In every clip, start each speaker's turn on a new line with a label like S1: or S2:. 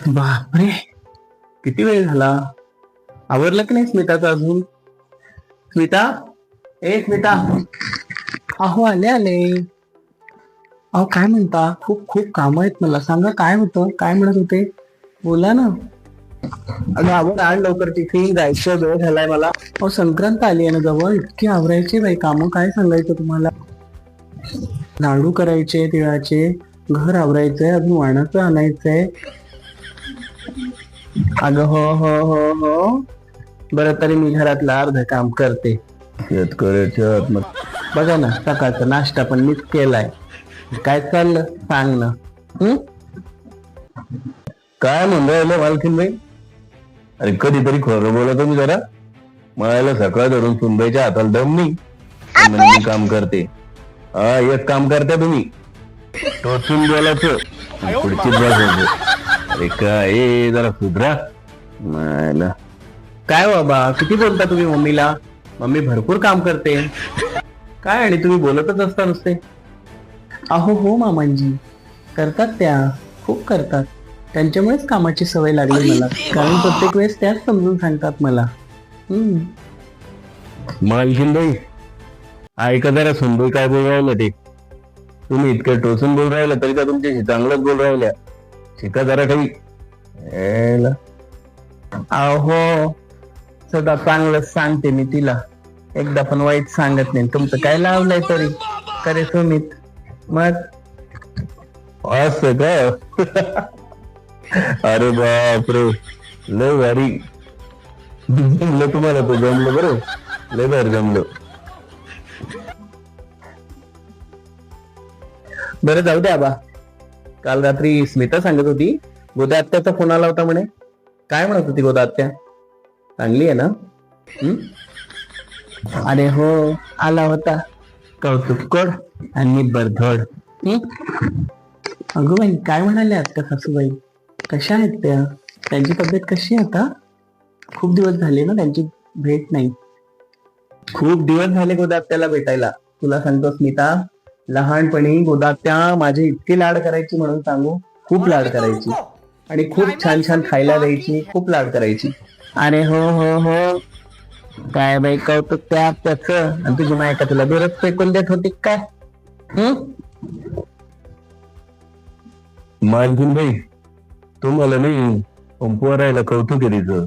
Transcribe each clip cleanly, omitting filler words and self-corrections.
S1: बापरे, किती वेळ झाला. आवरलं की नाही स्मिताचं अजून? स्मिता, ए स्मिता. अहो आले आले. अहो काय म्हणता? खूप खूप काम आहेत मला. सांगा काय होतं, काय म्हणत होते? बोला ना. अगं आवड आण लवकर, टिफिन जायचं, वेळ झालाय मला. अहो संक्रांत आली आहे ना जवळ, इतकी आवरायची बाई कामं, काय सांगायचं तुम्हाला. लाडू करायचे तिळाचे, घर आवरायचंय, अजून वाणाचं आणायचंय. अगं हो हो हो हो, बरं तरी मी घरातलं अर्ध काम करते. शेतकऱ्याच्या बघा ना, सकाळचा नाश्ता पण मीच केलाय. काय चाललं सांग ना. काय म्हणून राहिलं मालकीनबाई? अरे कधीतरी खरं बोला तुम्ही जरा. मला सकाळ धरून सुनबाईच्या हाताला दम नाही. मी काम करते. हा एक काम करता तुम्ही, टोचून बोलायचं, पुढची बस. अरे काय जरा सुधरा. काय बाबा किती बोलता तुम्ही मम्मीला? मम्मी भरपूर काम करते. काय आणि तुम्ही बोलतच असता नुसते. अहो हो मामांजी, करतात त्या, खूप करतात. त्यांच्यामुळेच कामाची सवय लागली मला, कारण प्रत्येक वेळेस त्याच समजून सांगतात मला. मालकीनबाई ऐका जरा, सुनबाई काय बोल राहिलं ते. तुम्ही इतकं टोचून बोल राहिलं तरी का तुमच्याशी चांगलंच बोल राहिल्या. शिका जरा काही. अहो सदा चांगलंच सांगते मी तिला, एकदा पण वाईट सांगत नाही. तुमचं काय लावलंय तरी करे सुमित. मग असं का? अरे बापरे, लय भारी जमलं तुम्हाला. तो जमलं बरं, लय भारी जमलं. बरं जाऊ द्या आबा. काल रात्री स्मिता सांगत होती गोदा आत्याचा फोन आला होता म्हणे. काय म्हणत होती गोदा आत्या? चांगली आहे ना? अरे हो, आला होता. कौतुक कर आणि बरधड. अगं बाई काय म्हणाले आत्या सासूबाई? कशा आहेत त्या? त्यांची तब्येत कशी आहे आता? खूप दिवस झाले ना त्यांची भेट नाही. खूप दिवस झाले गोदात्याला भेटायला. तुला सांगतो स्मिता, लहानपणी गोदात्या माझे इतके लाड करायची म्हणून सांगू. खूप लाड करायची आणि खूप छान छान खायला द्यायची, खूप लाड करायची. अरे हो हो हो, काय बाई कौतुक त्या आत्याच. आणि तुझी माय का तुला बेरच फेकून देत होती काय? मालकीनबाई तुम्हाला नाही, पोरायला कौतुक आहे तिचं.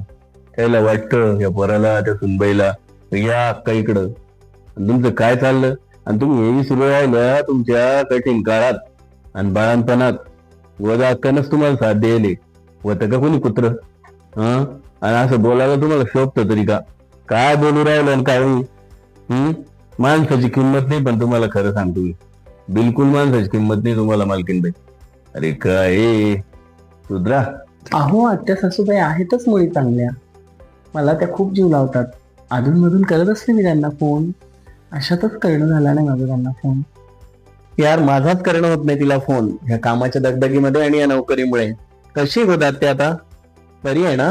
S1: त्याला वाटतं या पोराला, त्या सुनबाईला या अक्का इकडं. तुमचं काय चाललं? आणि तुम्ही हेही सुरू राहिलं तुमच्या कठीण काळात आणि बाळांपणात. वजा अक्कानच तुम्हाला साथ द्यायले होतं का कोणी कुत्र? आणि असं बोलायला तुम्हाला शोभतं तरी का? काय बोलू राहिलं आणि काय? माणसाची किंमत नाही. पण तुम्हाला खरं सांगतो मी, बिलकुल माणसाची किंमत नाही तुम्हाला मालकीनबाई. अरे काय सुधरा. अहो आत्या सासूबाई आहेतच मुळी चांगल्या. मला त्या खूप जीव लावतात. अधूनमधून करत असते मी त्यांना फोन. अशातच करणं झाला नाही माझं त्यांना फोन. यार माझाच करणं होत नाही तिला फोन, ह्या कामाच्या दगदगीमध्ये आणि या नोकरीमुळे. कशी होतात ते आता? बरी आहे ना?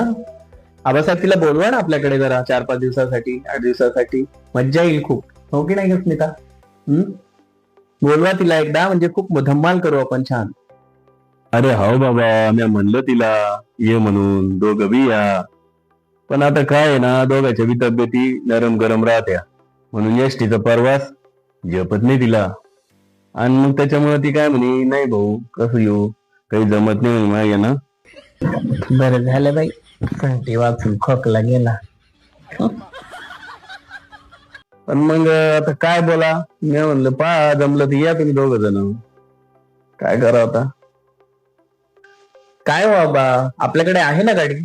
S1: आबासाहेब तिला बोलवा ना आपल्याकडे जरा 4-5 दिवसासाठी, 8 दिवसासाठी. मज्जा येईल खूप, हो की नाही स्मिता? बोलवा तिला एकदा, म्हणजे खूप धम्माल करू आपण छान. अरे हो बाबा, मी म्हणलं तिला ये म्हणून, दोघं बी या. पण आता काय आहे ना, दोघांच्या बी तब्येती नरम गरम राहत्या, म्हणून एसटीचा प्रवास झेपत नाही तिला. आणि मग त्याच्यामुळे ती काय म्हणे, नाही भाऊ कसं येऊ, काही जमत नाही माझ्या ना. बरं झालं बाई, संटी वाचून खोकला गेला. पण मग आता काय बोला. मी म्हणलं पा जमलं तर या तुम्ही दोघ जण. काय करा आता? काय बाबा, आपल्याकडे आहे ना गाडी.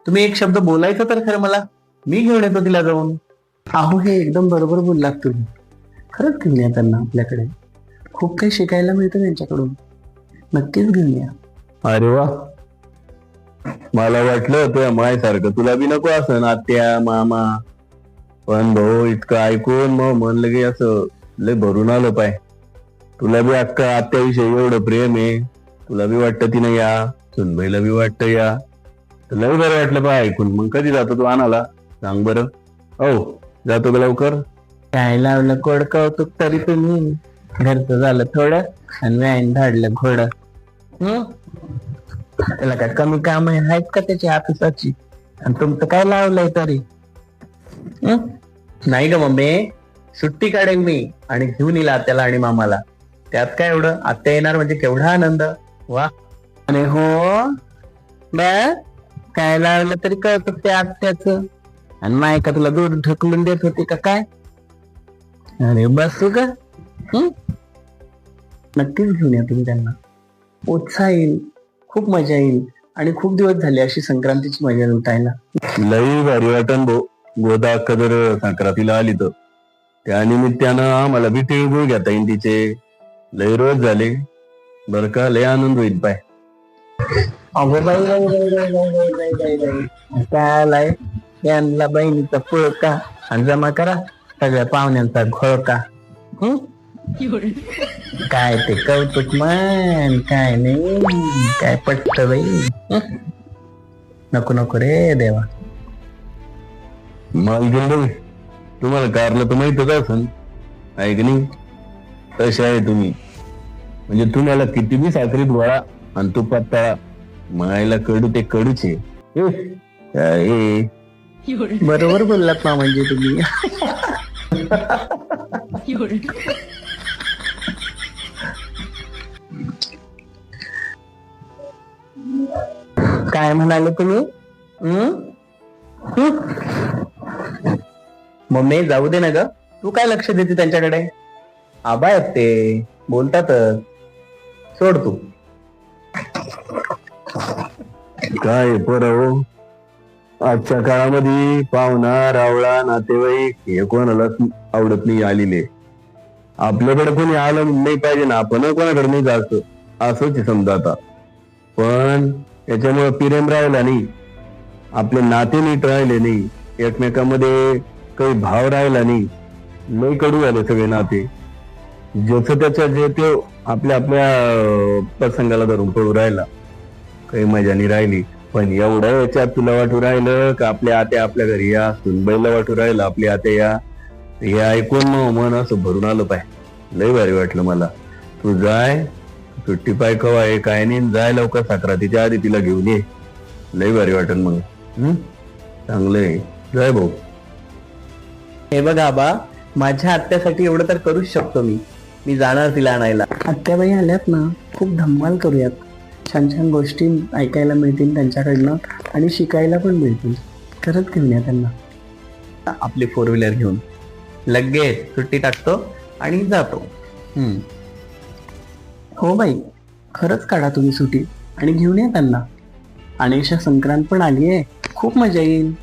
S1: तुम्ही एक शब्द बोलायचा तर खरं मला, मी घेऊन येतो तिला जाऊन. अहो हे एकदम बरोबर बोललात तुम्ही. खरंच घेऊन या त्यांना, आपल्याकडे खूप काही शिकायला मिळतं त्यांच्याकडून. नक्कीच घेऊन या. अरे वा, मला वाटलं तुझ्या मायसारखं तुला बी नको असं आत्या मामा. पण भाऊ इतकं ऐकून मग म्हणलं की असं लय भरून आलं पाय. तुला बी अक्का आत्याविषयी एवढं प्रेम आहे, तुला बी वाटतं तिनं या, सुनबाईला बी वाटतं या. तुला बी बरं वाटलं पाय ऐकून. मग कधी जातो तू आणाला सांग बरं? हो जातो का लवकर? काय लावलं कोड कौतुक तरी तुम्ही. घरचं झालं थोडं आणि व्यान धाडलं घोडं.
S2: त्याला काय कमी काम आहेत का त्याची ऑफिसाची? आणि तुमचं काय लावलंय तरी? नाही ग मम्मी, सुट्टी काढेल मी आणि घेऊन येईल आत्याला आणि मामाला. त्यात काय एवढं, आत्या येणार म्हणजे केवढा आनंद. वा. अरे हो बॅ, काय लावलं तरी कळत ते आत्याच. आणि माय का तुला दूध ढकलून देत होती का काय? अरे बसू का? नक्कीच घेऊन या तुम्ही त्यांना. उत्साह येईल, खूप मजा येईल आणि खूप दिवस झाले अशी संक्रांतीची मजा लुटायला.
S1: लई भारी वाटन भाऊ. गोदा अक्का जर संक्रांतीला आली तर त्या निमित्तानं आम्हाला बी तिळगुळ घेता येईल तिचे. लई रोज झाले बर का, लय आनंद होईल पाय.
S2: अगो बाई बाई बाई बाई बाई बाई बाई बाई बाई, काय आलाय यांना बहिणीचा पुळका आणि जमा करा सगळ्या पाहुण्यांचा घोळका. काय ते कौतुक मान, काय नाही काय पटत बाई. नको नको रे देवा.
S1: मालगिंड तुम्हाला कारलं तर माहितच असन, आहे की नाही? तसे आहे तुम्ही. म्हणजे तुम्हाला किती बी साखरीत वळा आणि तुपात तळा, मायला कडू ते कडूचे.
S2: बरोबर बोललात ना म्हणजे तुम्ही. काय म्हणाले तुम्ही? मम्मी जाऊ दे ना ग, तू काय लक्ष देते त्यांच्याकडे? आबा आहेत ते, बोलतातच. सोड तू.
S1: काय हो, आजच्या काळामध्ये पाहुणा रावळा नातेवाईक हे कोणालाच आवडत नाही आलेले. आपल्याकडे कोणी आलं नाही पाहिजे ना, आपण कोणाकडे नाही जायचं असंच समजा आता. पण याच्यामुळे प्रेम राहिला नाही, आपले नाते नीट राहिले नाही, एकमेकांमध्ये काही भाव राहिला नाही. लई कडू झाले सगळे नाते. ज्याचं त्याच्या जे ते आपल्या आपल्या प्रसंगाला धरून पडू राहिला, काही मजा नाही राहिली. पण एवढं याच्यात तुला वाटू राहिलं का आपल्या आत्या आपल्या घरी या, सुनबाईला वाटू राहिलं आपली आत्या या. हे ऐकून मन असं भरून आलं पाय. लय भारी वाटलं मला. तू जाय, सुट्टी पाय कवा आहे काय नाही, जाय लवकर संक्रांतीच्या आधी तिला घेऊन ये. लय भारी वाटन मग. चांगलंय, जाय भाऊ.
S2: हे बघा आबा, माझ्या आत्यासाठी एवढं तर करूच शकतो मी. मी जाणार तिला आणायला. आत्याबाई आल्यात ना, खूप धम्माल करूयात. छान छान गोष्टी ऐकायला मिळतील त्यांच्याकडनं आणि शिकायला पण मिळतील. खरंच घेऊन या त्यांना. आपली 4 व्हीलर घेऊन लगेच सुट्टी टाकतो आणि जातो. हो बाई, खरंच काढा तुम्ही सुट्टी आणि घेऊन या त्यांना. आणि संक्रांत पण आली आहे, खूप मजा येईल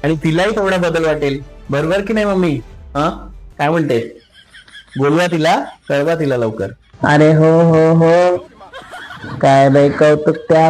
S2: आणि तिलाही थोडा बदल वाटेल. बरोबर की नाही मम्मी? काय म्हणते? बोलवा तिला, कळवा तिला लवकर. अरे हो हो हो, काय बाई कौतुक त्या